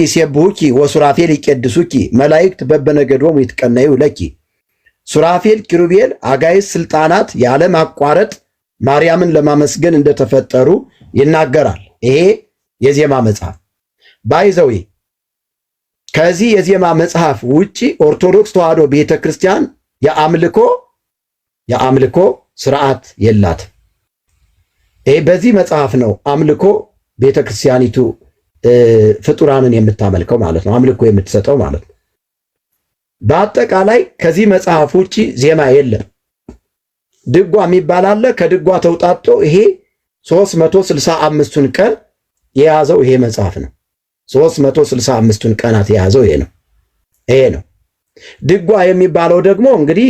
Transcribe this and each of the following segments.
ይሴብሑኪ ወሱራፌል ይቄድሱኪ መላእክት በበነገዶሙ ይትቀነዩ ለኪ። ሱራፌል፣ ኪሩቤል፣ አጋይስ ስልጣናት ያለ ማቋረጥ ማርያምን ለማመስገን እንደተፈጠሩ ይናገራል። ይሄ የዜማ መጽሐፍ ባይዘዊ። ከዚህ የዜማ መጽሐፍ ውጪ ኦርቶዶክስ ተዋሕዶ ቤተክርስቲያን የአምልኮ ስርዓት የላት። ይሄ በዚህ መጽሐፍ ነው አምልኮ ቤተክርስቲያኒቱ ፍጡራንን የምታመልከው ማለት ነው፣ አምልኮ የምትሰጠው ማለት ነው። በአጠቃላይ ከዚህ መጽሐፍ ውጪ ዜማ የለም። ድጓ የሚባል አለ። ከድጓ ተውጣጦ ይሄ 365ቱን ቀን የያዘው ይሄ መጽሐፍ ነው። 365ቱን ቀናት የያዘው ይሄ ነው። ድጓ የሚባለው ደግሞ እንግዲህ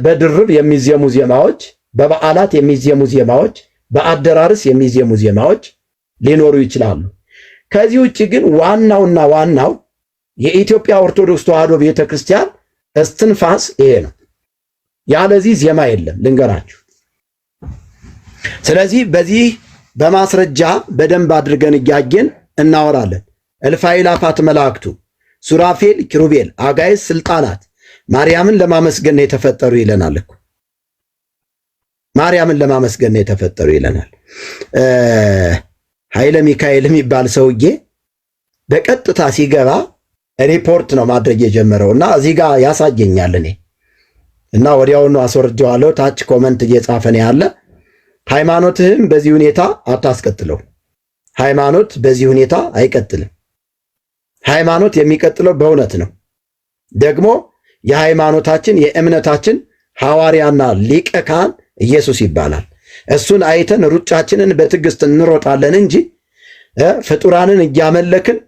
በድርብ የሚዜሙ ዜማዎች፣ በበዓላት የሚዜሙ ዜማዎች፣ በአደራርስ የሚዜሙ ዜማዎች ሊኖሩ ይችላሉ። ከዚህ ውጭ ግን ዋናው የኢትዮጵያ ኦርቶዶክስ ተዋሕዶ ቤተክርስቲያን እስትንፋስ ይሄ ነው። ያለዚህ ዜማ የለም ልንገራችሁ። ስለዚህ በዚህ በማስረጃ በደንብ አድርገን እያየን እናወራለን። እልፍ አእላፋት መላእክቱ፣ ሱራፌል፣ ኪሩቤል፣ አጋይስ ስልጣናት ማርያምን ለማመስገን ነው የተፈጠሩ ይለናል እኮ። ማርያምን ለማመስገን ነው የተፈጠሩ ይለናል። ኃይለ ሚካኤል የሚባል ሰውዬ በቀጥታ ሲገባ ሪፖርት ነው ማድረግ የጀመረው እና እዚህ ጋር ያሳየኛል እኔ እና ወዲያውኑ አስወርጀዋለሁ። ታች ኮመንት እየጻፈ ነው ያለ። ሃይማኖትህም በዚህ ሁኔታ አታስቀጥለው። ሃይማኖት በዚህ ሁኔታ አይቀጥልም። ሃይማኖት የሚቀጥለው በእውነት ነው። ደግሞ የሃይማኖታችን የእምነታችን ሐዋርያና ሊቀ ካህን ኢየሱስ ይባላል። እሱን አይተን ሩጫችንን በትዕግስት እንሮጣለን እንጂ ፍጡራንን እያመለክን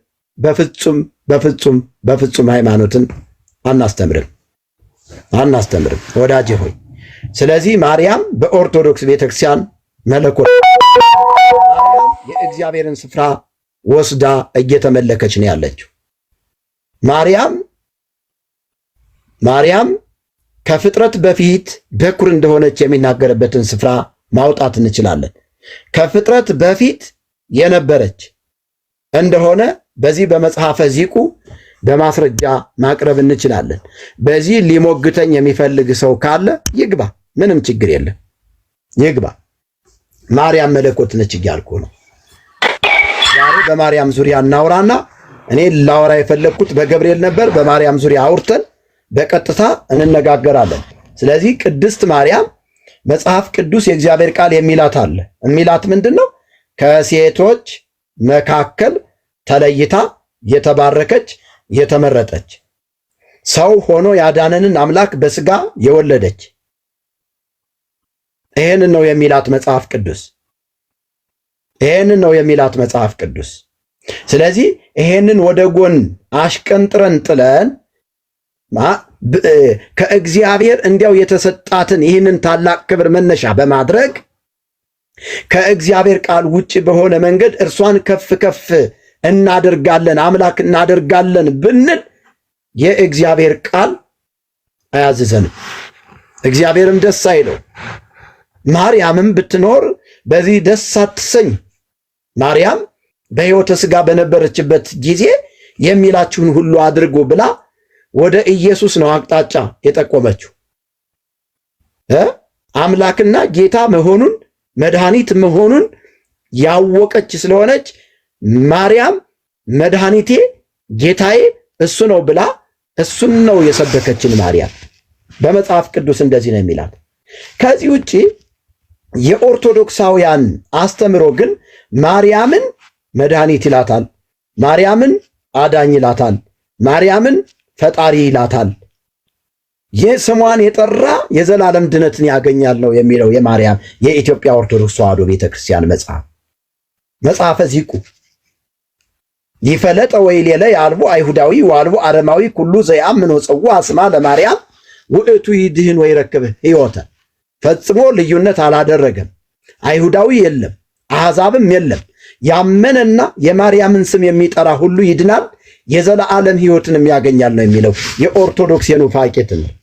በፍጹም ሃይማኖትን አናስተምርም ወዳጄ ሆይ። ስለዚህ ማርያም በኦርቶዶክስ ቤተክርስቲያን መለኮት ማርያም የእግዚአብሔርን ስፍራ ወስዳ እየተመለከች ነው ያለችው። ማርያም ከፍጥረት በፊት በኩር እንደሆነች የሚናገርበትን ስፍራ ማውጣት እንችላለን። ከፍጥረት በፊት የነበረች እንደሆነ በዚህ በመጽሐፈ ዚቁ በማስረጃ ማቅረብ እንችላለን። በዚህ ሊሞግተኝ የሚፈልግ ሰው ካለ ይግባ፣ ምንም ችግር የለም፣ ይግባ። ማርያም መለኮት ነች እያልኩ ነው። ዛሬ በማርያም ዙሪያ እናውራና እኔ ላወራ የፈለግኩት በገብርኤል ነበር። በማርያም ዙሪያ አውርተን በቀጥታ እንነጋገራለን። ስለዚህ ቅድስት ማርያም መጽሐፍ ቅዱስ የእግዚአብሔር ቃል የሚላት አለ። የሚላት ምንድን ነው? ከሴቶች መካከል ተለይታ የተባረከች የተመረጠች ሰው ሆኖ ያዳነንን አምላክ በስጋ የወለደች ይሄንን ነው የሚላት መጽሐፍ ቅዱስ። ይሄንን ነው የሚላት መጽሐፍ ቅዱስ። ስለዚህ ይሄንን ወደ ጎን አሽቀንጥረን ጥለን ከእግዚአብሔር እንዲያው የተሰጣትን ይህንን ታላቅ ክብር መነሻ በማድረግ ከእግዚአብሔር ቃል ውጭ በሆነ መንገድ እርሷን ከፍ ከፍ እናደርጋለን አምላክ እናደርጋለን ብንል የእግዚአብሔር ቃል አያዝዘንም፣ እግዚአብሔርም ደስ አይለው። ማርያምም ብትኖር በዚህ ደስ አትሰኝ። ማርያም በሕይወተ ሥጋ በነበረችበት ጊዜ የሚላችሁን ሁሉ አድርጉ ብላ ወደ ኢየሱስ ነው አቅጣጫ የጠቆመችው። አምላክና ጌታ መሆኑን መድኃኒት መሆኑን ያወቀች ስለሆነች ማርያም መድኃኒቴ ጌታዬ እሱ ነው ብላ እሱን ነው የሰበከችን ማርያም። በመጽሐፍ ቅዱስ እንደዚህ ነው የሚላት። ከዚህ ውጪ የኦርቶዶክሳውያን አስተምሮ ግን ማርያምን መድኃኒት ይላታል፣ ማርያምን አዳኝ ይላታል፣ ማርያምን ፈጣሪ ይላታል። ይህ ስሟን የጠራ የዘላለም ድነትን ያገኛል ነው የሚለው የማርያም የኢትዮጵያ ኦርቶዶክስ ተዋሕዶ ቤተክርስቲያን መጽሐፈ ዚቁ። ይፈለጠ ወይሌለ የአልቦ አይሁዳዊ ወአልቦ አረማዊ ኩሉ ዘያምን ወፀዋ ስማ ለማርያም ውእቱ ይድህን ወይረክብ ሕይወተ። ፈጽሞ ልዩነት አላደረገም። አይሁዳዊ የለም፣ አሕዛብም የለም። ያመነና የማርያምን ስም የሚጠራ ሁሉ ይድናል፣ የዘላለም ሕይወትንም ያገኛል ነው የሚለው የኦርቶዶክስ የኑፋቄ ትምህርት።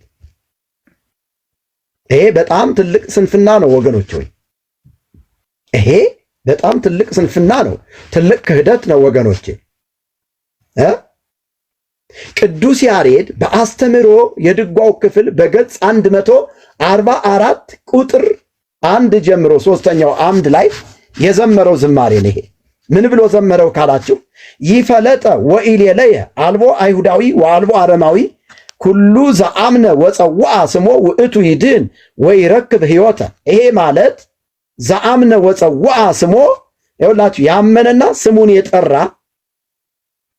ይሄ በጣም ትልቅ ስንፍና ነው ወገኖች ሆይ፣ ይሄ በጣም ትልቅ ስንፍና ነው፣ ትልቅ ክህደት ነው ወገኖቼ። ቅዱስ ያሬድ በአስተምሮ የድጓው ክፍል በገጽ 144 ቁጥር 1 ጀምሮ 3ኛው አምድ ላይ የዘመረው ዝማሬ ነው። ይሄ ምን ብሎ ዘመረው ካላችሁ ይፈለጠ ወኢሌለየ አልቦ አይሁዳዊ ወአልቦ አረማዊ ኩሉ ዘአምነ ወፀውአ ስሞ ውእቱ ይድን ወይረክብ ሕይወተ። ይሄ ማለት ዘአምነ ወፀውአ ስሞ ይኸውላችሁ ያመነና ስሙን የጠራ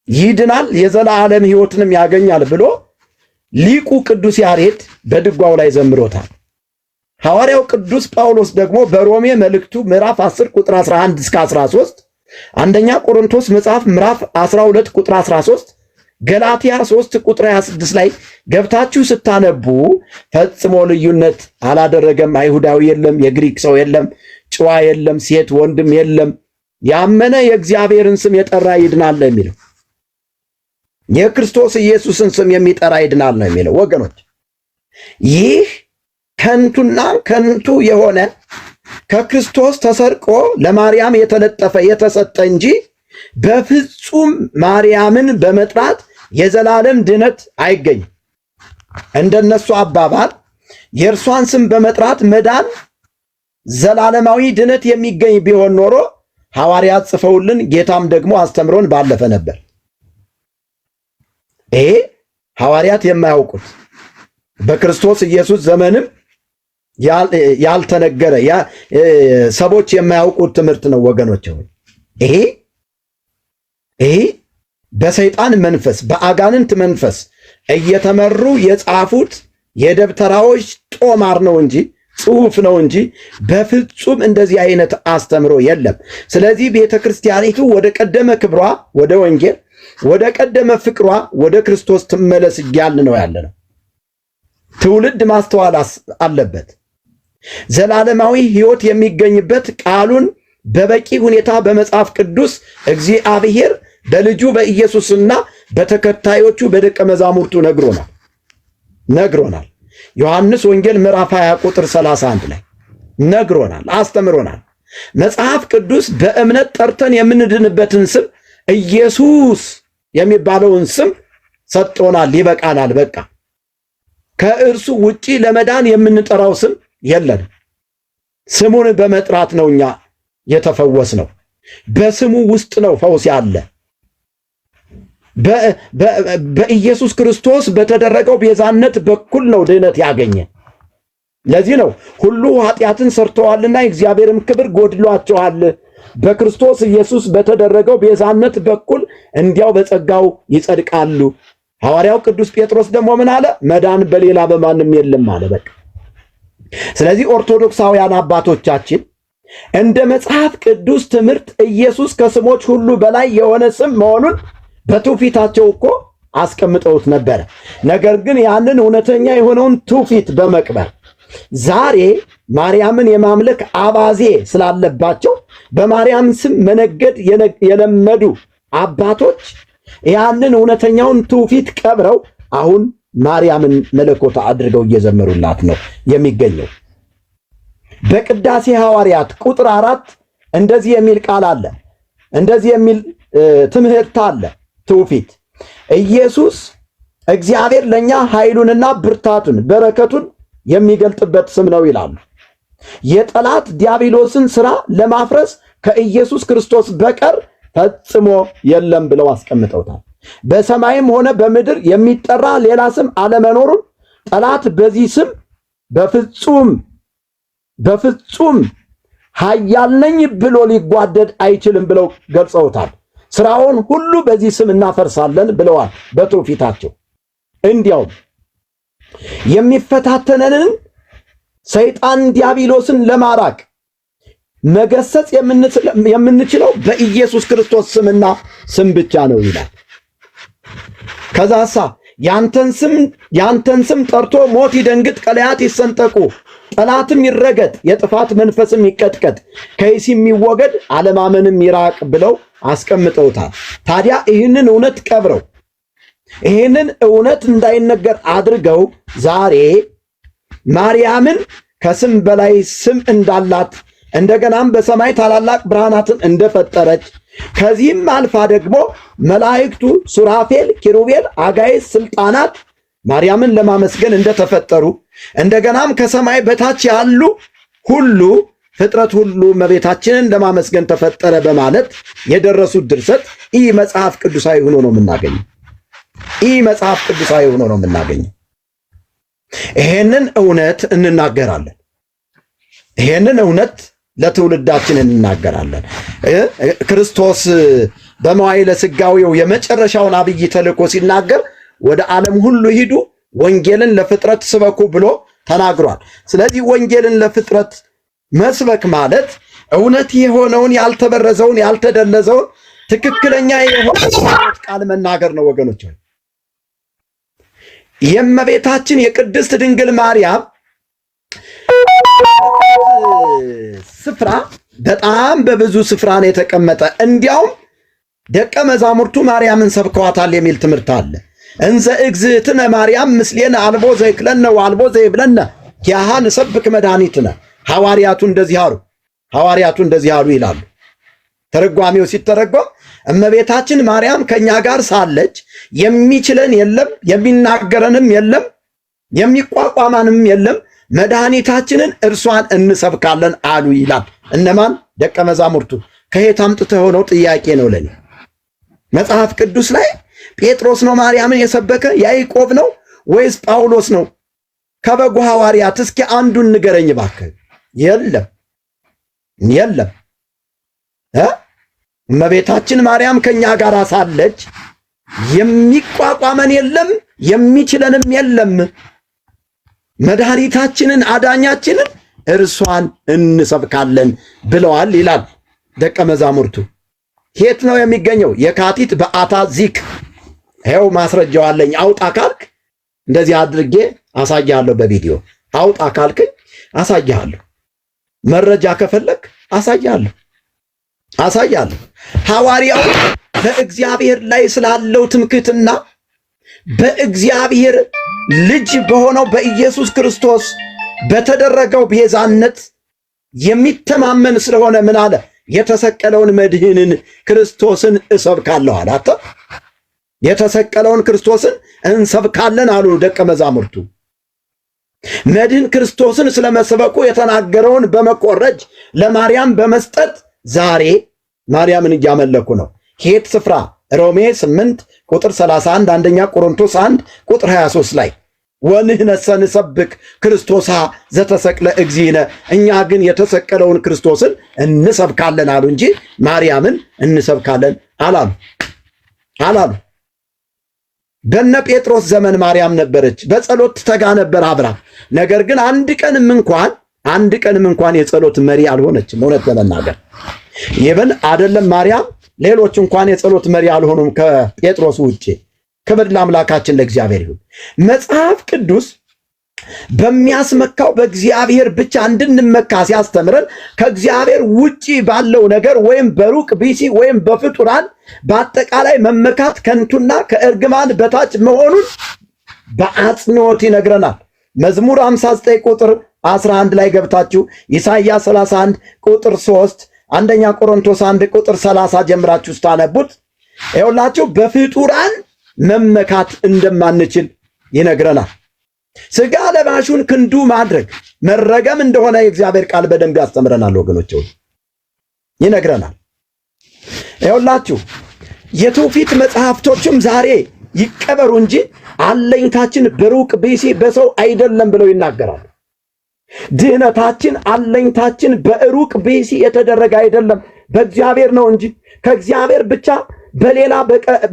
ይድናል የዘላለም ሕይወትንም ያገኛል ብሎ ሊቁ ቅዱስ ያሬድ በድጓው ላይ ዘምሮታል። ሐዋርያው ቅዱስ ጳውሎስ ደግሞ በሮሜ መልእክቱ ምዕራፍ 10 ቁጥር 11 እስከ 13፣ አንደኛ ቆሮንቶስ መጽሐፍ ምዕራፍ 12 ቁጥር 13፣ ገላትያ 3 ቁጥር 26 ላይ ገብታችሁ ስታነቡ ፈጽሞ ልዩነት አላደረገም። አይሁዳዊ የለም፣ የግሪክ ሰው የለም፣ ጨዋ የለም፣ ሴት ወንድም የለም፣ ያመነ የእግዚአብሔርን ስም የጠራ ይድናል ነው የሚለው። የክርስቶስ ኢየሱስን ስም የሚጠራ ይድናል ነው የሚለው። ወገኖች ይህ ከንቱና ከንቱ የሆነ ከክርስቶስ ተሰርቆ ለማርያም የተለጠፈ የተሰጠ እንጂ በፍጹም ማርያምን በመጥራት የዘላለም ድነት አይገኝም። እንደነሱ አባባል የእርሷን ስም በመጥራት መዳን ዘላለማዊ ድነት የሚገኝ ቢሆን ኖሮ ሐዋርያት ጽፈውልን ጌታም ደግሞ አስተምሮን ባለፈ ነበር። ይሄ ሐዋርያት የማያውቁት በክርስቶስ ኢየሱስ ዘመንም ያልተነገረ ሰዎች የማያውቁት ትምህርት ነው ወገኖች። ይሄ በሰይጣን መንፈስ በአጋንንት መንፈስ እየተመሩ የጻፉት የደብተራዎች ጦማር ነው እንጂ ጽሑፍ ነው እንጂ በፍጹም እንደዚህ አይነት አስተምሮ የለም። ስለዚህ ቤተ ክርስቲያኒቱ ወደ ቀደመ ክብሯ ወደ ወንጌል ወደ ቀደመ ፍቅሯ ወደ ክርስቶስ ትመለስ እያልን ነው ያለነው። ትውልድ ማስተዋል አለበት። ዘላለማዊ ሕይወት የሚገኝበት ቃሉን በበቂ ሁኔታ በመጽሐፍ ቅዱስ እግዚአብሔር በልጁ በኢየሱስና በተከታዮቹ በደቀ መዛሙርቱ ነግሮናል። ዮሐንስ ወንጌል ምዕራፍ 20 ቁጥር 31 ላይ ነግሮናል፣ አስተምሮናል። መጽሐፍ ቅዱስ በእምነት ጠርተን የምንድንበትን ስም ኢየሱስ የሚባለውን ስም ሰጥቶናል። ይበቃናል። በቃ ከእርሱ ውጪ ለመዳን የምንጠራው ስም የለንም። ስሙን በመጥራት ነው እኛ የተፈወስ ነው። በስሙ ውስጥ ነው ፈውስ ያለ። በኢየሱስ ክርስቶስ በተደረገው ቤዛነት በኩል ነው ድህነት ያገኘ። ለዚህ ነው ሁሉ ኃጢአትን ሰርተዋልና እግዚአብሔርም ክብር ጎድሏቸዋል፣ በክርስቶስ ኢየሱስ በተደረገው ቤዛነት በኩል እንዲያው በጸጋው ይጸድቃሉ። ሐዋርያው ቅዱስ ጴጥሮስ ደግሞ ምን አለ? መዳን በሌላ በማንም የለም አለ። በቃ ስለዚህ ኦርቶዶክሳውያን አባቶቻችን እንደ መጽሐፍ ቅዱስ ትምህርት ኢየሱስ ከስሞች ሁሉ በላይ የሆነ ስም መሆኑን በትውፊታቸው እኮ አስቀምጠውት ነበረ። ነገር ግን ያንን እውነተኛ የሆነውን ትውፊት በመቅበር ዛሬ ማርያምን የማምለክ አባዜ ስላለባቸው በማርያም ስም መነገድ የለመዱ አባቶች ያንን እውነተኛውን ትውፊት ቀብረው አሁን ማርያምን መለኮት አድርገው እየዘመሩላት ነው የሚገኘው። በቅዳሴ ሐዋርያት ቁጥር 4 እንደዚህ የሚል ቃል አለ፣ እንደዚህ የሚል ትምህርት አለ። ትውፊት ኢየሱስ እግዚአብሔር ለኛ ኃይሉንና ብርታቱን በረከቱን የሚገልጥበት ስም ነው ይላሉ። የጠላት ዲያብሎስን ሥራ ለማፍረስ ከኢየሱስ ክርስቶስ በቀር ፈጽሞ የለም ብለው አስቀምጠውታል። በሰማይም ሆነ በምድር የሚጠራ ሌላ ስም አለመኖሩን ጠላት በዚህ ስም በፍጹም ኃያል ነኝ ብሎ ሊጓደድ አይችልም ብለው ገልጸውታል። ስራውን ሁሉ በዚህ ስም እናፈርሳለን ብለዋል በትውፊታቸው። እንዲያውም የሚፈታተነንን ሰይጣን ዲያብሎስን ለማራቅ መገሰጽ የምንችለው በኢየሱስ ክርስቶስ ስምና ስም ብቻ ነው ይላል። ከዛሳ ያንተን ስም ጠርቶ ሞት ይደንግጥ፣ ቀላያት ይሰንጠቁ፣ ጠላትም ይረገጥ፣ የጥፋት መንፈስም ይቀጥቀጥ፣ ከይሲም ይወገድ፣ አለማመንም ይራቅ ብለው አስቀምጠውታል። ታዲያ ይህንን እውነት ቀብረው ይህንን እውነት እንዳይነገር አድርገው ዛሬ ማርያምን ከስም በላይ ስም እንዳላት እንደገናም በሰማይ ታላላቅ ብርሃናትን እንደፈጠረች ከዚህም አልፋ ደግሞ መላእክቱ ሱራፌል፣ ኪሩቤል፣ አጋይስ፣ ስልጣናት ማርያምን ለማመስገን እንደተፈጠሩ እንደገናም ከሰማይ በታች ያሉ ሁሉ ፍጥረት ሁሉ እመቤታችንን ለማመስገን ተፈጠረ በማለት የደረሱት ድርሰት ይህ መጽሐፍ ቅዱሳዊ ሆኖ ነው የምናገኘው። ይህ መጽሐፍ ቅዱሳዊ ሆኖ ነው የምናገኘው። ይሄንን እውነት እንናገራለን። ይሄንን እውነት ለትውልዳችን እንናገራለን። ክርስቶስ በመዋዕለ ሥጋዌው የመጨረሻውን አብይ ተልእኮ ሲናገር ወደ ዓለም ሁሉ ሂዱ ወንጌልን ለፍጥረት ስበኩ ብሎ ተናግሯል። ስለዚህ ወንጌልን ለፍጥረት መስበክ ማለት እውነት የሆነውን ያልተበረዘውን ያልተደለዘውን ትክክለኛ የሆነ ቃል መናገር ነው ወገኖች። የእመቤታችን የቅድስት ድንግል ማርያም ስፍራ በጣም በብዙ ስፍራ ነው የተቀመጠ። እንዲያውም ደቀ መዛሙርቱ ማርያምን ሰብከዋታል የሚል ትምህርት አለ። እንዘ እግዝእትነ ማርያም ምስሌነ አልቦ ዘይክለነ ወአልቦ ዘይብለነ ኪያሃ ንሰብክ መድኃኒትነ። ሐዋርያቱ እንደዚህ አሉ ይላሉ። ተረጓሚው ሲተረጎም እመቤታችን ማርያም ከኛ ጋር ሳለች የሚችለን የለም፣ የሚናገረንም የለም፣ የሚቋቋማንም የለም፣ መድኃኒታችንን እርሷን እንሰብካለን አሉ ይላል። እነማን? ደቀ መዛሙርቱ። ከየት አምጥተው ሆነው ጥያቄ ነው ለኔ። መጽሐፍ ቅዱስ ላይ ጴጥሮስ ነው ማርያምን የሰበከ? ያዕቆብ ነው ወይስ ጳውሎስ ነው? ከበጉ ሐዋርያት እስኪ አንዱን ንገረኝ እባክህ። የለም። እመቤታችን ማርያም ከኛ ጋር ሳለች የሚቋቋመን የለም፣ የሚችለንም የለም፣ መድኃኒታችንን አዳኛችንን እርሷን እንሰብካለን ብለዋል ይላል ደቀ መዛሙርቱ። የት ነው የሚገኘው? የካቲት በዓታ ዚክ። ይኸው ማስረጃው አለኝ። አውጣ ካልክ እንደዚህ አድርጌ አሳያለሁ። በቪዲዮ አውጣ ካልክኝ አሳያለሁ። መረጃ ከፈለክ አሳያለሁ። ሐዋርያው በእግዚአብሔር ላይ ስላለው ትምክህትና በእግዚአብሔር ልጅ በሆነው በኢየሱስ ክርስቶስ በተደረገው ቤዛነት የሚተማመን ስለሆነ ምን አለ? የተሰቀለውን መድህንን ክርስቶስን እሰብካለሁ አለ። የተሰቀለውን ክርስቶስን እንሰብካለን አሉ ደቀ መዛሙርቱ። መድህን ክርስቶስን ስለመስበኩ የተናገረውን በመቆረጅ ለማርያም በመስጠት ዛሬ ማርያምን እያመለኩ ነው። ሄት ስፍራ ሮሜ 8 ቁጥር 31፣ አንደኛ ቆሮንቶስ 1 ቁጥር 23 ላይ ወንህነሰ ንሰብክ ክርስቶሳ ዘተሰቅለ እግዚእነ፣ እኛ ግን የተሰቀለውን ክርስቶስን እንሰብካለን አሉ እንጂ ማርያምን እንሰብካለን አላሉ። በነ ጴጥሮስ ዘመን ማርያም ነበረች፣ በጸሎት ትተጋ ነበር አብራ። ነገር ግን አንድ ቀንም እንኳን የጸሎት መሪ አልሆነችም። እውነት ለመናገር ይብን አይደለም ማርያም፣ ሌሎች እንኳን የጸሎት መሪ አልሆኑም ከጴጥሮስ ውጪ። ክብር ለአምላካችን ለእግዚአብሔር ይሁን። መጽሐፍ ቅዱስ በሚያስመካው በእግዚአብሔር ብቻ እንድንመካ ሲያስተምረን ከእግዚአብሔር ውጪ ባለው ነገር ወይም በሩቅ ቢሲ ወይም በፍጡራን በአጠቃላይ መመካት ከንቱና ከእርግማን በታች መሆኑን በአጽንኦት ይነግረናል። መዝሙር 59 ቁጥር 11 ላይ ገብታችሁ ኢሳይያስ 31 ቁጥር 3 አንደኛ ቆሮንቶስ 1 ቁጥር 30 ጀምራችሁ ስታነቡት ይኸውላችሁ በፍጡራን መመካት እንደማንችል ይነግረናል። ሥጋ ለባሹን ክንዱ ማድረግ መረገም እንደሆነ የእግዚአብሔር ቃል በደንብ ያስተምረናል ወገኖች፣ ይነግረናል። ይኸውላችሁ የትውፊት መጽሐፍቶችም ዛሬ ይቀበሩ እንጂ አለኝታችን በሩቅ ቢሲ በሰው አይደለም ብለው ይናገራሉ። ድህነታችን አለኝታችን በሩቅ ቢሲ የተደረገ አይደለም በእግዚአብሔር ነው እንጂ ከእግዚአብሔር ብቻ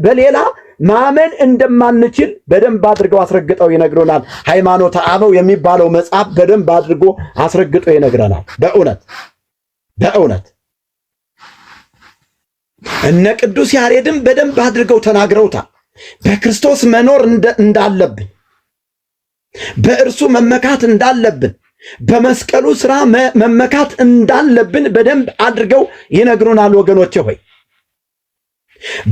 በሌላ ማመን እንደማንችል በደንብ አድርገው አስረግጠው ይነግሩናል። ሃይማኖተ አበው የሚባለው መጽሐፍ በደንብ አድርጎ አስረግጦ ይነግረናል። በእውነት እነ ቅዱስ ያሬድም በደንብ አድርገው ተናግረውታል። በክርስቶስ መኖር እንዳለብን፣ በእርሱ መመካት እንዳለብን፣ በመስቀሉ ሥራ መመካት እንዳለብን በደንብ አድርገው ይነግሩናል ወገኖቼ ሆይ።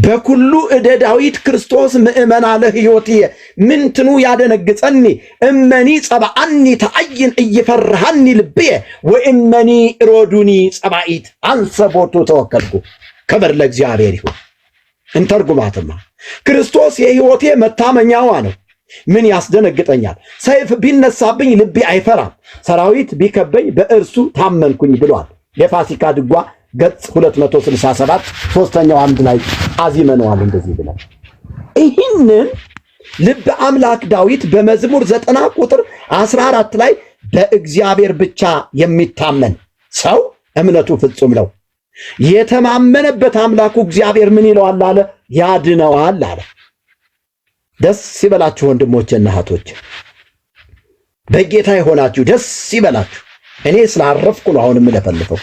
በኩሉ እደ ዳዊት ክርስቶስ ምእመና ለሕይወትየ ምንትኑ ያደነግጸኒ እመኒ ጸባአኒ ተአይን እይፈርሃኒ ልብየ ወእመኒ ሮዱኒ ጸባኢት አንሰ ቦቱ ተወከልኩ። ክብር ለእግዚአብሔር ይሁን። እንተርጉማትማ ክርስቶስ የሕይወቴ መታመኛዋ ነው። ምን ያስደነግጠኛል? ሰይፍ ቢነሳብኝ ልቤ አይፈራም፣ ሰራዊት ቢከበኝ በእርሱ ታመንኩኝ ብሏል። የፋሲካ ድጓ ገጽ 267 ሶስተኛው አምድ ላይ አዚመነዋል እንደዚህ ብለን። ይህንን ልበ አምላክ ዳዊት በመዝሙር 90 ቁጥር 14 ላይ በእግዚአብሔር ብቻ የሚታመን ሰው እምነቱ ፍጹም ነው፣ የተማመነበት አምላኩ እግዚአብሔር ምን ይለዋል አለ? ያድነዋል አለ። ደስ ይበላችሁ ወንድሞቼና እህቶቼ፣ በጌታ የሆናችሁ ደስ ይበላችሁ። እኔ ስላረፍኩ ነው አሁን የምለፈልፈው።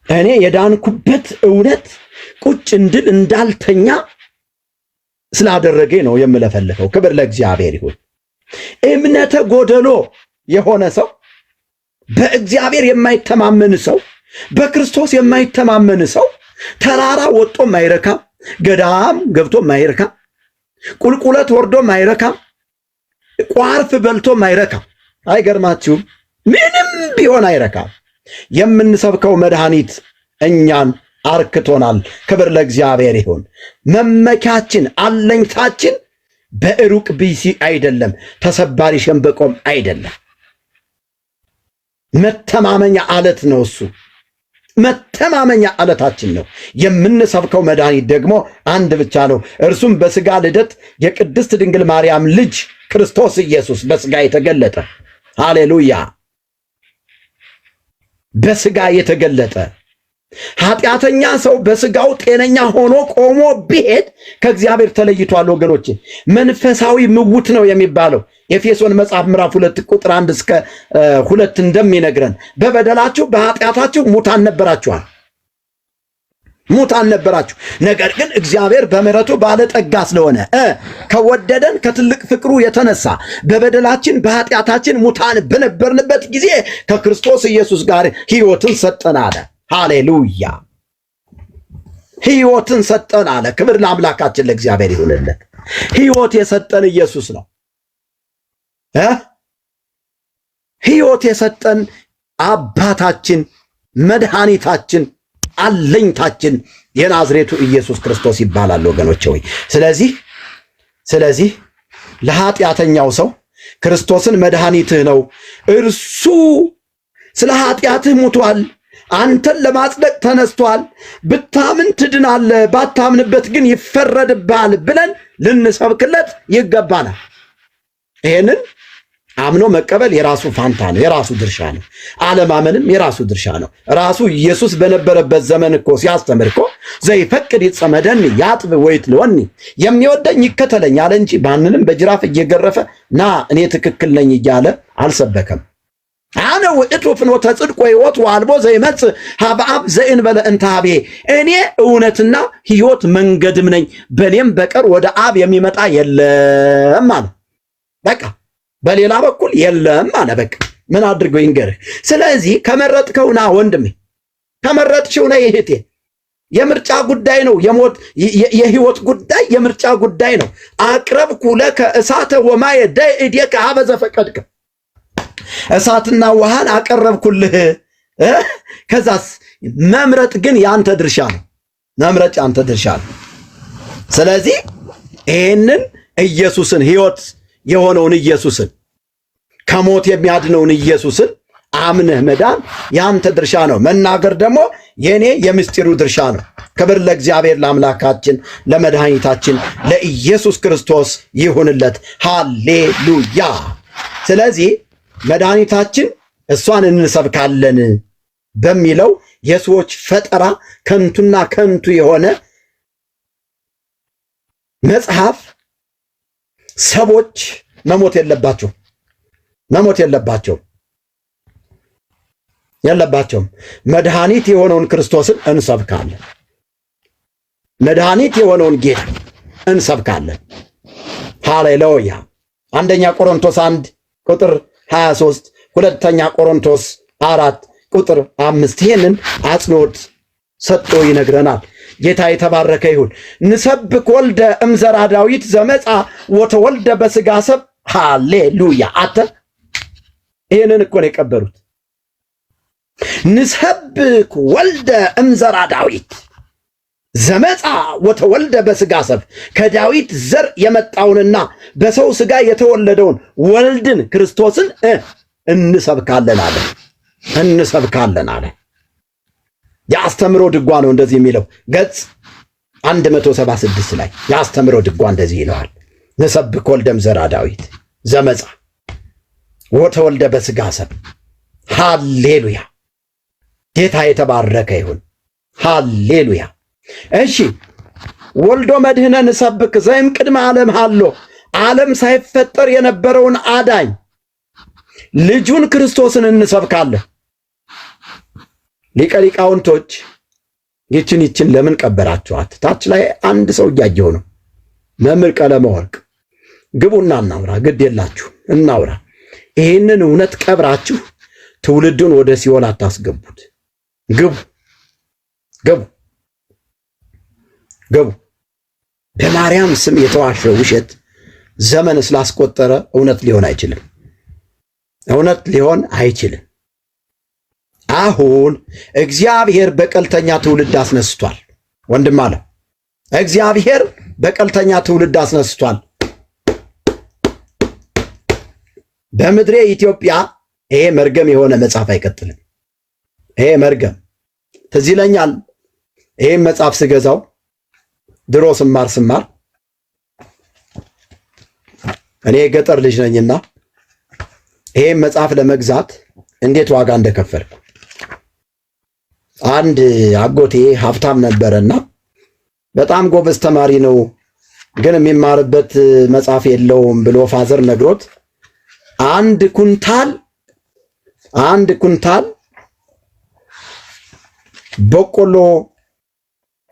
እኔ የዳንኩበት እውነት ቁጭ እንድል እንዳልተኛ ስላደረገ ነው የምለፈልፈው። ክብር ለእግዚአብሔር ይሁን። እምነተ ጎደሎ የሆነ ሰው፣ በእግዚአብሔር የማይተማመን ሰው፣ በክርስቶስ የማይተማመን ሰው ተራራ ወጦ ማይረካም፣ ገዳም ገብቶ ማይረካም፣ ቁልቁለት ወርዶ ማይረካም፣ ቋርፍ በልቶ ማይረካም። አይገርማችሁም? ምንም ቢሆን አይረካም። የምንሰብከው መድኃኒት እኛን አርክቶናል። ክብር ለእግዚአብሔር ይሁን። መመኪያችን አለኝታችን በሩቅ ብእሲ አይደለም፣ ተሰባሪ ሸምበቆም አይደለም። መተማመኛ አለት ነው እሱ። መተማመኛ አለታችን ነው። የምንሰብከው መድኃኒት ደግሞ አንድ ብቻ ነው። እርሱም በሥጋ ልደት የቅድስት ድንግል ማርያም ልጅ ክርስቶስ ኢየሱስ በሥጋ የተገለጠ። ሃሌሉያ! በሥጋ የተገለጠ ኃጢአተኛ ሰው በሥጋው ጤነኛ ሆኖ ቆሞ ቢሄድ ከእግዚአብሔር ተለይቷል። ወገኖቼ መንፈሳዊ ምውት ነው የሚባለው ኤፌሶን መጽሐፍ ምዕራፍ 2 ቁጥር 1 እስከ 2 እንደሚነግረን በበደላችሁ በኃጢአታችሁ ሙታን ነበራችሁ። ነገር ግን እግዚአብሔር በምሕረቱ ባለጠጋ ስለሆነ ከወደደን ከትልቅ ፍቅሩ የተነሳ በበደላችን በኃጢአታችን ሙታን በነበርንበት ጊዜ ከክርስቶስ ኢየሱስ ጋር ሕይወትን ሰጠን አለ። ሃሌሉያ! ሕይወትን ሰጠን አለ። ክብር ለአምላካችን ለእግዚአብሔር ይሁንለት። ሕይወት የሰጠን ኢየሱስ ነው። ሕይወት የሰጠን አባታችን፣ መድኃኒታችን፣ አለኝታችን የናዝሬቱ ኢየሱስ ክርስቶስ ይባላል ወገኖቼ ሆይ። ስለዚህ ለኃጢአተኛው ሰው ክርስቶስን መድኃኒትህ ነው፣ እርሱ ስለ ኃጢአትህ ሙቷል፣ አንተን ለማጽደቅ ተነስቷል፣ ብታምን ትድናለህ፣ ባታምንበት ግን ይፈረድብሃል ብለን ልንሰብክለት ይገባናል። ይሄንን አምኖ መቀበል የራሱ ፋንታ ነው፣ የራሱ ድርሻ ነው። አለማመንም የራሱ ድርሻ ነው። ራሱ ኢየሱስ በነበረበት ዘመን እኮ ሲያስተምር እኮ ዘይፈቅድ ይጸመደኒ ያጥብ ወይትለወኒ፣ የሚወደኝ ይከተለኝ አለ እንጂ ማንንም በጅራፍ እየገረፈ ና እኔ ትክክል ነኝ እያለ አልሰበከም። አነ ውእቱ ፍኖተ ጽድቅ ወሕይወት ወአልቦ ዘይመጽእ ኀበ አብ ዘእንበለ እንተ ኀቤ፣ እኔ እውነትና ሕይወት መንገድም ነኝ፣ በእኔም በቀር ወደ አብ የሚመጣ የለም አለ። በቃ በሌላ በኩል የለም አለ። በቃ ምን አድርገው ይንገርህ። ስለዚህ ከመረጥከውና ወንድሜ፣ ከመረጥሽው ነው እህቴ፣ የምርጫ ጉዳይ ነው። የሕይወት ጉዳይ የምርጫ ጉዳይ ነው። አቅረብኩ ለከ እሳተ ወማየ ደኢዴከ ኀበ ዘፈቀድከ፣ እሳትና ውሃን አቀረብኩልህ። ከዛስ መምረጥ ግን ያንተ ድርሻ ነው። መምረጥ ያንተ ድርሻ ነው። ስለዚህ ይህንን ኢየሱስን ሕይወት የሆነውን ኢየሱስን ከሞት የሚያድነውን ኢየሱስን አምነህ መዳን ያንተ ድርሻ ነው። መናገር ደግሞ የኔ የምስጢሩ ድርሻ ነው። ክብር ለእግዚአብሔር ለአምላካችን ለመድኃኒታችን ለኢየሱስ ክርስቶስ ይሁንለት። ሃሌሉያ! ስለዚህ መድኃኒታችን እሷን እንሰብካለን በሚለው የሰዎች ፈጠራ ከንቱና ከንቱ የሆነ መጽሐፍ ሰዎች መሞት የለባቸውም። መድኃኒት የሆነውን ክርስቶስን እንሰብካለን። መድኃኒት የሆነውን ጌታ እንሰብካለን። ሃሌሉያ! አንደኛ ቆሮንቶስ 1 ቁጥር 23፣ ሁለተኛ ቆሮንቶስ 4 ቁጥር 5 ይህንን አጽንኦት ሰጥቶ ይነግረናል። ጌታ የተባረከ ይሁን። ንሰብክ ወልደ እምዘራ ዳዊት ዘመጻ ወተወልደ በሥጋ ሰብ። ሃሌሉያ! አተ ይህንን እኮ ነው የቀበሩት። ንሰብክ ወልደ እምዘራ ዳዊት ዘመፃ ወተወልደ በስጋ ሰብ ከዳዊት ዘር የመጣውንና በሰው ስጋ የተወለደውን ወልድን ክርስቶስን እንሰብካለን አለ። የአስተምሮ ድጓ ነው እንደዚህ የሚለው ገጽ 176 ላይ የአስተምሮ ድጓ እንደዚህ ይለዋል። ንሰብክ ወልደ እምዘራ ዳዊት ዘመፃ ወተወልደ በስጋ ሰብ። ሃሌሉያ! ጌታ የተባረከ ይሁን። ሃሌሉያ! እሺ ወልዶ መድህነ ንሰብክ ዘይም ቅድመ ዓለም ሃሎ ዓለም ሳይፈጠር የነበረውን አዳኝ ልጁን ክርስቶስን እንሰብካለን። ሊቀ ሊቃውንቶች ይችን ለምን ቀበራችኋት? ታች ላይ አንድ ሰው እያየው ነው። መምህር ቀለመ ወርቅ ግቡና እናውራ። ግድ የላችሁ እናውራ። ይህንን እውነት ቀብራችሁ ትውልዱን ወደ ሲኦል አታስገቡት። ገቡ። በማርያም ስም የተዋሸ ውሸት ዘመን ስላስቆጠረ እውነት ሊሆን አይችልም። አሁን እግዚአብሔር በቀልተኛ ትውልድ አስነስቷል። ወንድም አለ እግዚአብሔር በቀልተኛ ትውልድ አስነስቷል። በምድሬ ኢትዮጵያ ይሄ መርገም የሆነ መጽሐፍ አይቀጥልም። ይሄ መርገም ትዝ ይለኛል። ይሄን መጽሐፍ ስገዛው ድሮ ስማር እኔ ገጠር ልጅ ነኝና ይሄን መጽሐፍ ለመግዛት እንዴት ዋጋ እንደከፈልኩ አንድ አጎቴ ሀብታም ነበረና በጣም ጎበዝ ተማሪ ነው፣ ግን የሚማርበት መጽሐፍ የለውም ብሎ ፋዘር ነግሮት አንድ ኩንታል በቆሎ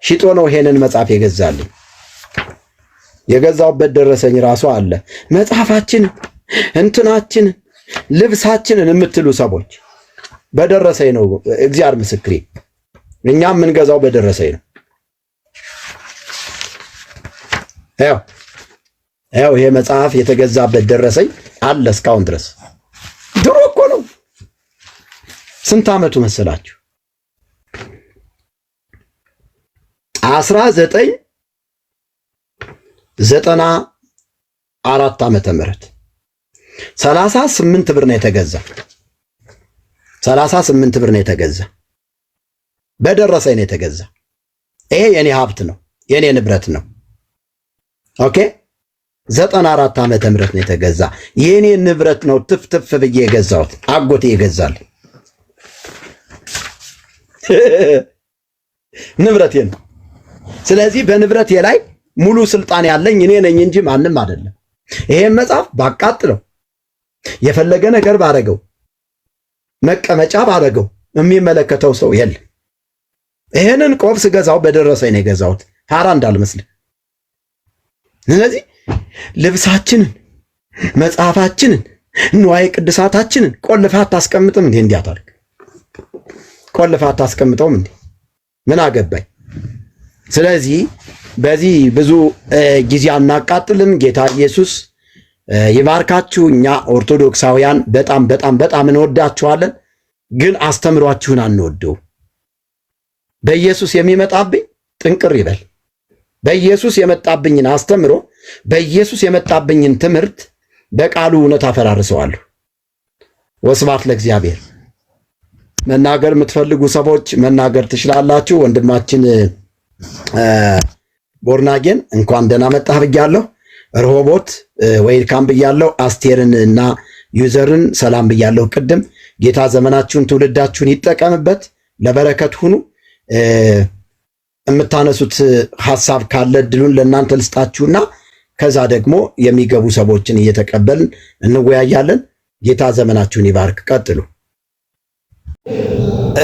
ሽጦ ነው ይሄንን መጽሐፍ የገዛልኝ። የገዛውበት ደረሰኝ ራሱ አለ። መጽሐፋችን እንትናችን ልብሳችንን የምትሉ ሰዎች በደረሰኝ ነው። እግዚአብሔር ምስክሬ፣ እኛም የምንገዛው በደረሰኝ ነው። ያው ይሄ መጽሐፍ የተገዛበት ደረሰኝ አለ እስካሁን ድረስ። ድሮ እኮ ነው። ስንት ዓመቱ መሰላችሁ? 1994 ዓመተ ምህረት 38 ብር ነው የተገዛ። 38 ብር ነው የተገዛ። በደረሰኝ ነው የተገዛ። ይሄ የኔ ሀብት ነው፣ የኔ ንብረት ነው። ኦኬ 94 ዓመተ ምህረት ነው የተገዛ። የኔ ንብረት ነው። ትፍትፍ ብዬ የገዛሁት አጎቴ ይገዛል። ንብረቴ ነው። ስለዚህ በንብረቴ ላይ ሙሉ ስልጣን ያለኝ እኔ ነኝ እንጂ ማንም አይደለም። ይሄን መጽሐፍ ባቃጥለው፣ የፈለገ ነገር ባረገው፣ መቀመጫ ባረገው የሚመለከተው ሰው የለም። ይሄንን ቆብ ስገዛው በደረሰኝ ነው የገዛሁት፣ ሐራ እንዳልመስል። ስለዚህ ልብሳችንን፣ መጽሐፋችንን፣ ንዋየ ቅድሳታችንን ቆልፈህ አታስቀምጥም እንዴ? እንዲያታርግ ቆልፈህ አታስቀምጠውም እንዴ? ምን አገባኝ? ስለዚህ በዚህ ብዙ ጊዜ አናቃጥልም። ጌታ ኢየሱስ ይባርካችሁ። እኛ ኦርቶዶክሳውያን በጣም እንወዳችኋለን፣ ግን አስተምሯችሁን አንወደው። በኢየሱስ የሚመጣብኝ ጥንቅር ይበል። በኢየሱስ የመጣብኝን አስተምሮ፣ በኢየሱስ የመጣብኝን ትምህርት በቃሉ እውነት አፈራርሰዋለሁ። ወስብሐት ለእግዚአብሔር። መናገር የምትፈልጉ ሰዎች መናገር ትችላላችሁ። ወንድማችን ቦርናጌን እንኳን ደህና መጣህ ብያለሁ። ረሆቦት ዌልካም ብያለሁ። አስቴርን እና ዩዘርን ሰላም ብያለሁ። ቅድም ጌታ ዘመናችሁን ትውልዳችሁን ይጠቀምበት፣ ለበረከት ሁኑ። የምታነሱት ሐሳብ ካለ እድሉን ለእናንተ ልስጣችሁና ከዛ ደግሞ የሚገቡ ሰዎችን እየተቀበልን እንወያያለን። ጌታ ዘመናችሁን ይባርክ። ቀጥሉ።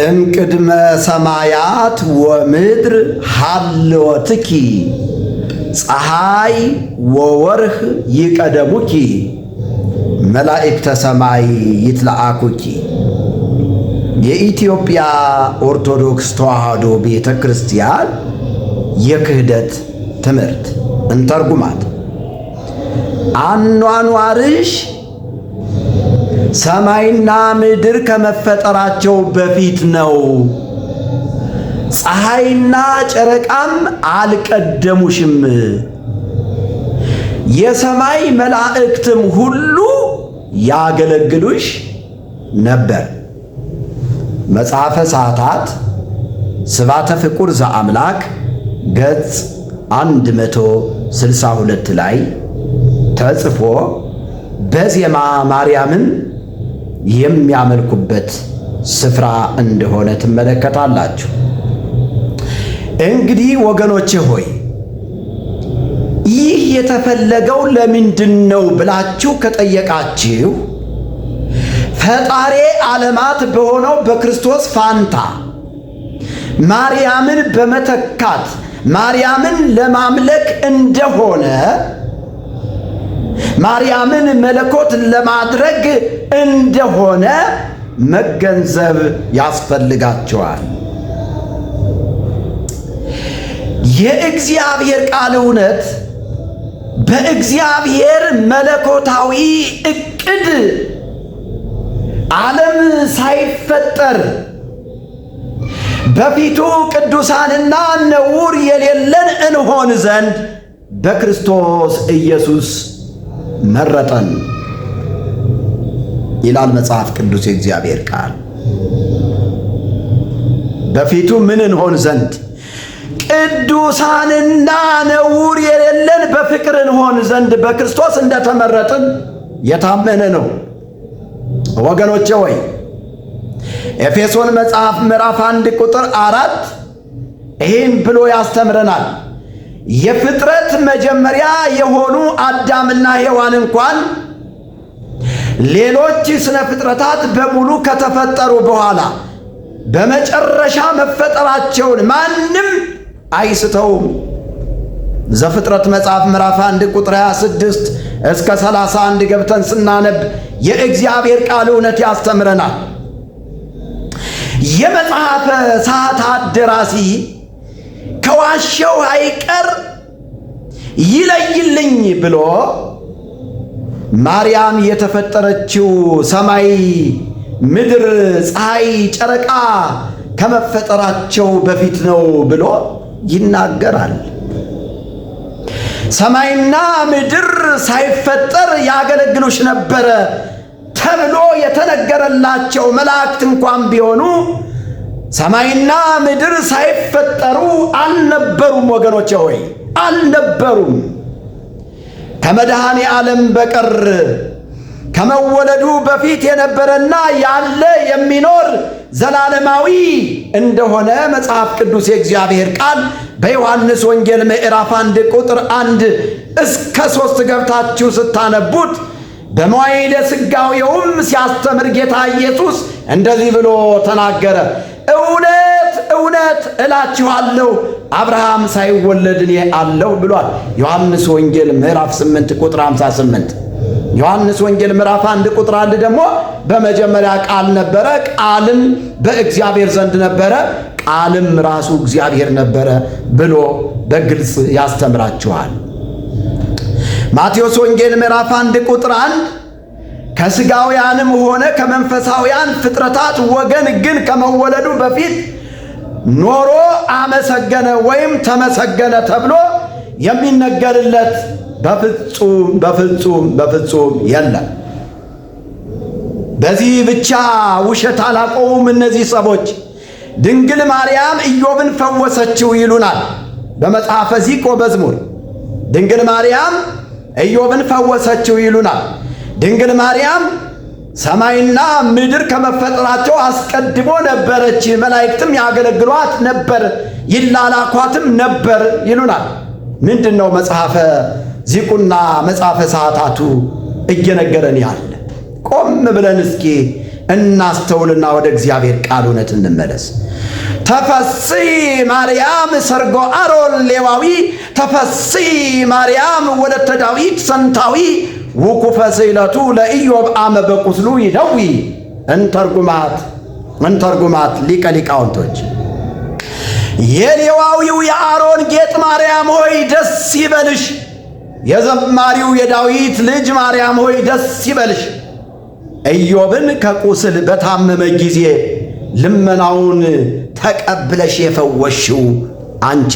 እምቅድመ ሰማያት ወምድር ሀልወትኪ ፀሐይ ወወርህ ይቀደሙኪ መላእክተ ሰማይ ይትለአኩኪ። የኢትዮጵያ ኦርቶዶክስ ተዋሕዶ ቤተ ክርስቲያን የክህደት ትምህርት እንተርጉማት። አኗኗርሽ ሰማይና ምድር ከመፈጠራቸው በፊት ነው። ፀሐይና ጨረቃም አልቀደሙሽም። የሰማይ መላእክትም ሁሉ ያገለግሉሽ ነበር። መጽሐፈ ሰዓታት ስባተ ፍቁር ዘአምላክ ገጽ 162 ላይ ተጽፎ በዜማ ማርያምን የሚያመልኩበት ስፍራ እንደሆነ ትመለከታላችሁ። እንግዲህ ወገኖቼ ሆይ ይህ የተፈለገው ለምንድን ነው ብላችሁ ከጠየቃችሁ ፈጣሪ ዓለማት በሆነው በክርስቶስ ፋንታ ማርያምን በመተካት ማርያምን ለማምለክ እንደሆነ ማርያምን መለኮት ለማድረግ እንደሆነ መገንዘብ ያስፈልጋቸዋል። የእግዚአብሔር ቃል እውነት በእግዚአብሔር መለኮታዊ ዕቅድ ዓለም ሳይፈጠር በፊቱ ቅዱሳንና ነውር የሌለን እንሆን ዘንድ በክርስቶስ ኢየሱስ መረጠን ይላል መጽሐፍ ቅዱስ የእግዚአብሔር ቃል። በፊቱ ምን እንሆን ዘንድ? ቅዱሳንና ነውር የሌለን በፍቅር እንሆን ዘንድ በክርስቶስ እንደተመረጥን የታመነ ነው። ወገኖቼ ሆይ ኤፌሶን መጽሐፍ ምዕራፍ 1 ቁጥር 4 ይህን ብሎ ያስተምረናል። የፍጥረት መጀመሪያ የሆኑ አዳምና ሔዋን እንኳን ሌሎች ስነ ፍጥረታት በሙሉ ከተፈጠሩ በኋላ በመጨረሻ መፈጠራቸውን ማንም አይስተውም። ዘፍጥረት መጽሐፍ ምዕራፍ 1 ቁጥር 26 እስከ 31 ገብተን ስናነብ የእግዚአብሔር ቃል እውነት ያስተምረናል። የመጽሐፈ ሰዓታት ደራሲ ከዋሸው አይቀር ይለይልኝ ብሎ ማርያም የተፈጠረችው ሰማይ፣ ምድር፣ ፀሐይ፣ ጨረቃ ከመፈጠራቸው በፊት ነው ብሎ ይናገራል። ሰማይና ምድር ሳይፈጠር ያገለግሉሽ ነበረ ተብሎ የተነገረላቸው መላእክት እንኳን ቢሆኑ ሰማይና ምድር ሳይፈጠሩ አልነበሩም። ወገኖቼ ሆይ አልነበሩም። ከመድኃኔ ዓለም በቀር ከመወለዱ በፊት የነበረና ያለ የሚኖር ዘላለማዊ እንደሆነ መጽሐፍ ቅዱስ የእግዚአብሔር ቃል በዮሐንስ ወንጌል ምዕራፍ 1 ቁጥር 1 እስከ 3 ገብታችሁ ስታነቡት በመዋዕለ ሥጋዌውም ሲያስተምር ጌታ ኢየሱስ እንደዚህ ብሎ ተናገረ። እውነት እውነት እላችኋለሁ አብርሃም ሳይወለድ እኔ አለሁ ብሏል። ዮሐንስ ወንጌል ምዕራፍ 8 ቁጥር 58። ዮሐንስ ወንጌል ምዕራፍ 1 ቁጥር 1 ደግሞ በመጀመሪያ ቃል ነበረ፣ ቃልም በእግዚአብሔር ዘንድ ነበረ፣ ቃልም ራሱ እግዚአብሔር ነበረ ብሎ በግልጽ ያስተምራችኋል። ማቴዎስ ወንጌል ምዕራፍ 1 ቁጥር 1 ከሥጋውያንም ሆነ ከመንፈሳውያን ፍጥረታት ወገን ግን ከመወለዱ በፊት ኖሮ አመሰገነ ወይም ተመሰገነ ተብሎ የሚነገርለት በፍጹም የለም። በዚህ ብቻ ውሸት አላቆሙም እነዚህ ሰዎች። ድንግል ማርያም ኢዮብን ፈወሰችው ይሉናል በመጽሐፈ ዚቆ መዝሙር። ድንግል ማርያም ኢዮብን ፈወሰችው ይሉናል። ድንግል ማርያም ሰማይና ምድር ከመፈጠራቸው አስቀድሞ ነበረች፣ መላእክትም ያገለግሏት ነበር፣ ይላላኳትም ነበር ይሉናል። ምንድን ነው መጽሐፈ ዚቁና መጽሐፈ ሰዓታቱ እየነገረን ያለ? ቆም ብለን እስኪ እናስተውልና ወደ እግዚአብሔር ቃል እውነት እንመለስ። ተፈሥሒ ማርያም ሰርጎ አሮን ሌዋዊ፣ ተፈሥሒ ማርያም ወለተ ዳዊት ሰንታዊ፣ ውኩፈ ስእለቱ ለኢዮብ አመ በቁስሉ ይደዊ። እንተርጉማት ሊቀ ሊቃውንቶች። የሌዋዊው የአሮን ጌጥ ማርያም ሆይ ደስ ይበልሽ፣ የዘማሪው የዳዊት ልጅ ማርያም ሆይ ደስ ይበልሽ። ኢዮብን ከቁስል በታመመ ጊዜ ልመናውን ተቀብለሽ የፈወሽው አንቺ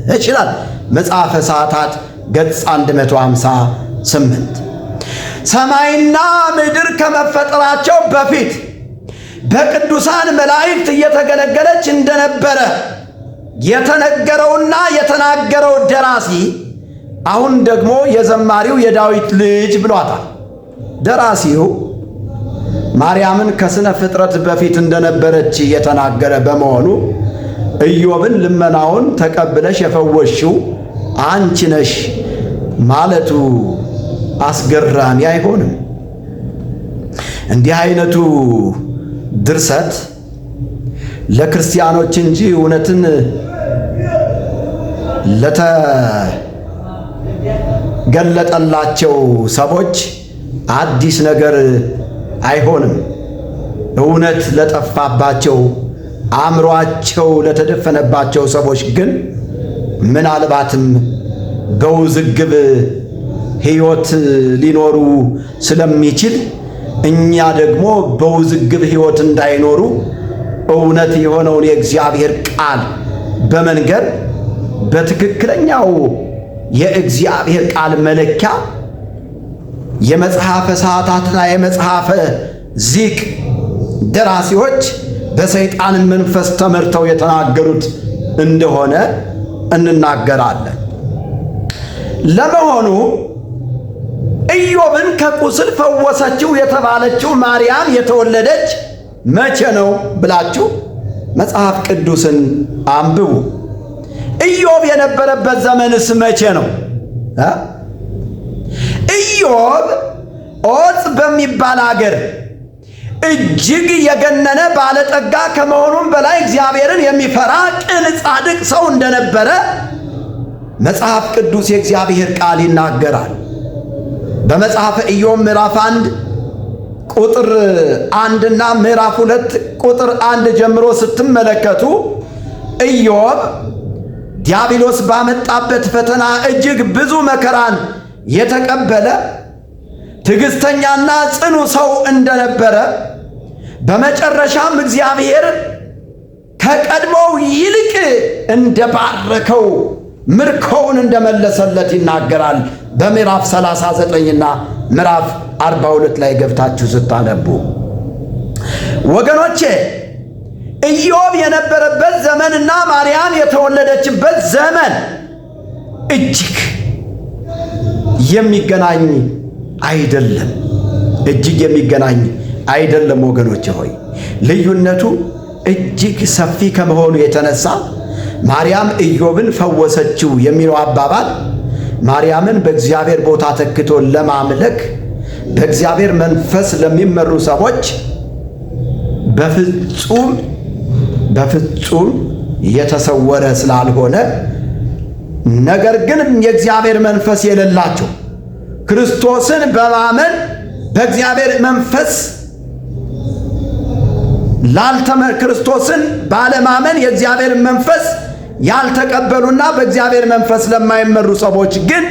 ነሽ ይላል መጽሐፈ ሰዓታት ገጽ 158። ሰማይና ምድር ከመፈጠራቸው በፊት በቅዱሳን መላእክት እየተገለገለች እንደነበረ የተነገረውና የተናገረው ደራሲ አሁን ደግሞ የዘማሪው የዳዊት ልጅ ብሏታል። ደራሲው ማርያምን ከስነ ፍጥረት በፊት እንደነበረች የተናገረ በመሆኑ ኢዮብን ልመናውን ተቀብለሽ የፈወሽው አንቺ ነሽ ማለቱ አስገራሚ አይሆንም? እንዲህ አይነቱ ድርሰት ለክርስቲያኖች እንጂ እውነትን ለተገለጠላቸው ሰዎች አዲስ ነገር አይሆንም። እውነት ለጠፋባቸው አእምሮአቸው ለተደፈነባቸው ሰዎች ግን ምናልባትም በውዝግብ ሕይወት ሊኖሩ ስለሚችል እኛ ደግሞ በውዝግብ ሕይወት እንዳይኖሩ እውነት የሆነውን የእግዚአብሔር ቃል በመንገር በትክክለኛው የእግዚአብሔር ቃል መለኪያ የመጽሐፈ ሰዓታትና የመጽሐፈ ዚቅ ደራሲዎች በሰይጣን መንፈስ ተመርተው የተናገሩት እንደሆነ እንናገራለን። ለመሆኑ ኢዮብን ከቁስል ፈወሰችው የተባለችው ማርያም የተወለደች መቼ ነው ብላችሁ መጽሐፍ ቅዱስን አንብቡ። ኢዮብ የነበረበት ዘመንስ መቼ ነው? ኢዮብ ዖፅ በሚባል አገር እጅግ የገነነ ባለጠጋ ከመሆኑም በላይ እግዚአብሔርን የሚፈራ ቅን ጻድቅ ሰው እንደነበረ መጽሐፍ ቅዱስ የእግዚአብሔር ቃል ይናገራል። በመጽሐፈ ኢዮብ ምዕራፍ 1 ቁጥር 1 እና ምዕራፍ 2 ቁጥር 1 ጀምሮ ስትመለከቱ ኢዮብ ዲያብሎስ ባመጣበት ፈተና እጅግ ብዙ መከራን የተቀበለ ትዕግስተኛና ጽኑ ሰው እንደነበረ በመጨረሻም እግዚአብሔር ከቀድሞው ይልቅ እንደባረከው ምርኮውን እንደመለሰለት ይናገራል። በምዕራፍ 39 እና ምዕራፍ 42 ላይ ገብታችሁ ስታነቡ ወገኖቼ ኢዮብ የነበረበት ዘመንና ማርያም የተወለደችበት ዘመን እጅግ የሚገናኝ አይደለም። እጅግ የሚገናኝ አይደለም ወገኖቼ ሆይ፣ ልዩነቱ እጅግ ሰፊ ከመሆኑ የተነሳ ማርያም ኢዮብን ፈወሰችው የሚለው አባባል ማርያምን በእግዚአብሔር ቦታ ተክቶ ለማምለክ በእግዚአብሔር መንፈስ ለሚመሩ ሰዎች በፍጹም የተሰወረ ስላልሆነ፣ ነገር ግን የእግዚአብሔር መንፈስ የሌላቸው ክርስቶስን በማመን በእግዚአብሔር መንፈስ ክርስቶስን ባለማመን የእግዚአብሔር መንፈስ ያልተቀበሉና በእግዚአብሔር መንፈስ ለማይመሩ ሰዎች ግን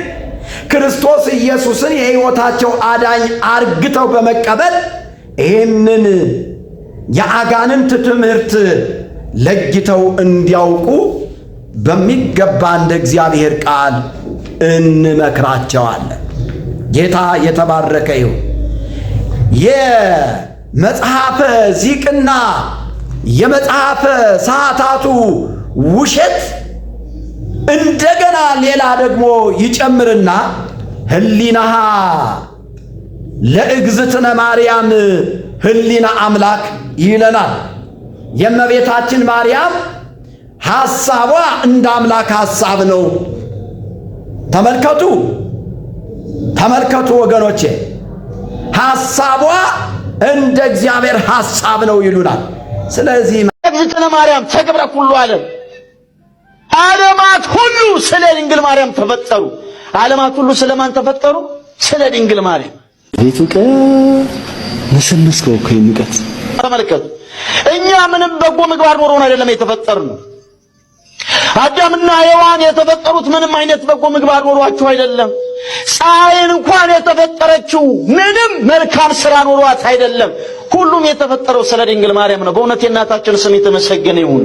ክርስቶስ ኢየሱስን የሕይወታቸው አዳኝ አርግተው በመቀበል ይህንን የአጋንንት ትምህርት ለይተው እንዲያውቁ በሚገባ እንደ እግዚአብሔር ቃል እንመክራቸዋለን። ጌታ የተባረከ ይሁን። የመጽሐፈ ዚቅና የመጽሐፈ ሰዓታቱ ውሸት እንደገና ሌላ ደግሞ ይጨምርና ህሊናሃ ለእግዝእትነ ማርያም ህሊና አምላክ ይለናል። የእመቤታችን ማርያም ሐሳቧ እንደ አምላክ ሐሳብ ነው። ተመልከቱ ወገኖቼ፣ ሐሳቧ እንደ እግዚአብሔር ሐሳብ ነው ይሉናል። ስለዚህ እግዝእትነ ማርያም ተገብረ ኩሉ ዓለማት ሁሉ ስለ ድንግል ማርያም ተፈጠሩ። ዓለማት ሁሉ ስለማን ተፈጠሩ? ስለ ድንግል ማርያም። ፍቅር ነሰነስከው እኮ የሚቀጥ ተመልከቱ። እኛ ምንም በጎ ምግባር ኖሮን አይደለም የተፈጠርነው። አዳምና ሔዋን የተፈጠሩት ምንም አይነት በጎ ምግባር ኖሯቸው አይደለም። ፀሐይን እንኳን የተፈጠረችው ምንም መልካም ስራ ኖሯት አይደለም። ሁሉም የተፈጠረው ስለ ድንግል ማርያም ነው። በእውነት የእናታችን ስም የተመሰገነ ይሁን።